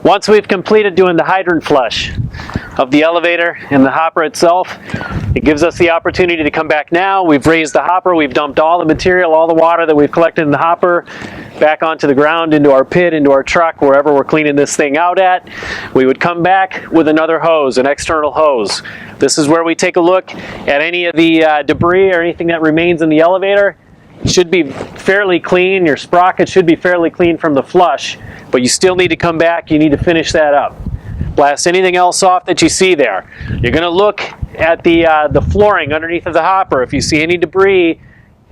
Once we've completed doing the hydrant flush of the elevator and the hopper itself, it gives us the opportunity to come back now. We've raised the hopper, we've dumped all the material, all the water that we've collected in the hopper back onto the ground, into our pit, into our truck, wherever we're cleaning this thing out at. We would come back with another hose, an external hose. This is where we take a look at any of the debris or anything that remains in the elevator. It should be fairly clean. Your sprocket should be fairly clean from the flush, but you still need to come back. You need to finish that up. Blast anything else off that you see there. You're going to look at the flooring underneath of the hopper. If you see any debris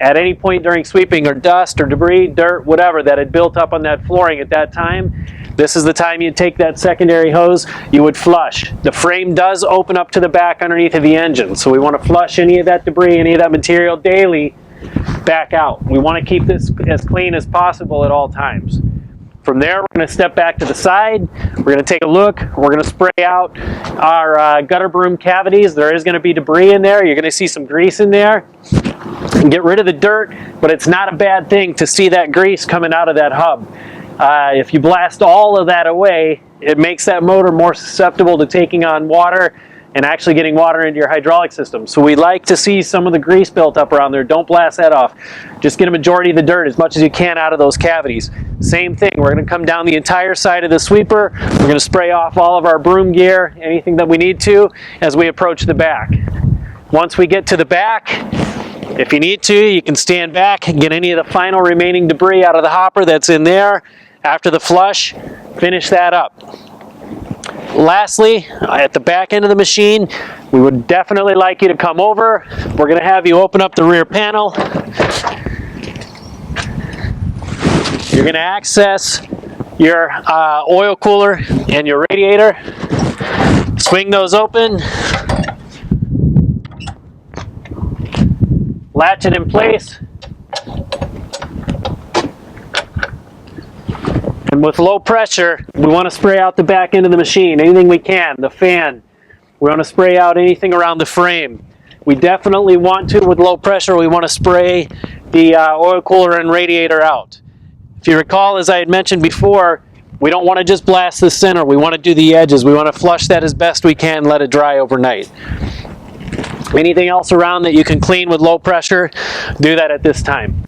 at any point during sweeping, or dust or debris, dirt, whatever that had built up on that flooring at that time, this is the time you take that secondary hose, you would flush. The frame does open up to the back underneath of the engine, so we want to flush any of that debris, any of that material daily back out. We want to keep this as clean as possible at all times. From there, we're going to step back to the side. We're going to take a look. We're going to spray out our gutter broom cavities. There is going to be debris in there. You're going to see some grease in there. Get rid of the dirt, but it's not a bad thing to see that grease coming out of that hub. If you blast all of that away, it makes that motor more susceptible to taking on water and actually getting water into your hydraulic system. So we like to see some of the grease built up around there. Don't blast that off. Just get a majority of the dirt, as much as you can, out of those cavities. Same thing, we're going to come down the entire side of the sweeper. We're going to spray off all of our broom gear, anything that we need to, as we approach the back. Once we get to the back, if you need to, you can stand back and get any of the final remaining debris out of the hopper that's in there. After the flush, finish that up. Lastly, at the back end of the machine, we would definitely like you to come over. We're going to have you open up the rear panel. You're going to access your oil cooler and your radiator. Swing those open. Latch it in place. And with low pressure, we want to spray out the back end of the machine, anything we can, the fan. We want to spray out anything around the frame. We definitely want to, with low pressure, we want to spray the oil cooler and radiator out. If you recall, as I had mentioned before, we don't want to just blast the center. We want to do the edges. We want to flush that as best we can, let it dry overnight. Anything else around that you can clean with low pressure, do that at this time.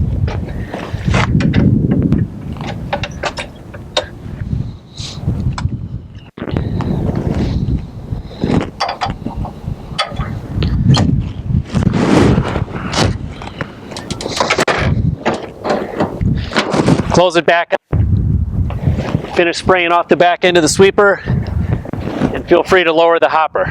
Close it back up. Finish spraying off the back end of the sweeper, and feel free to lower the hopper.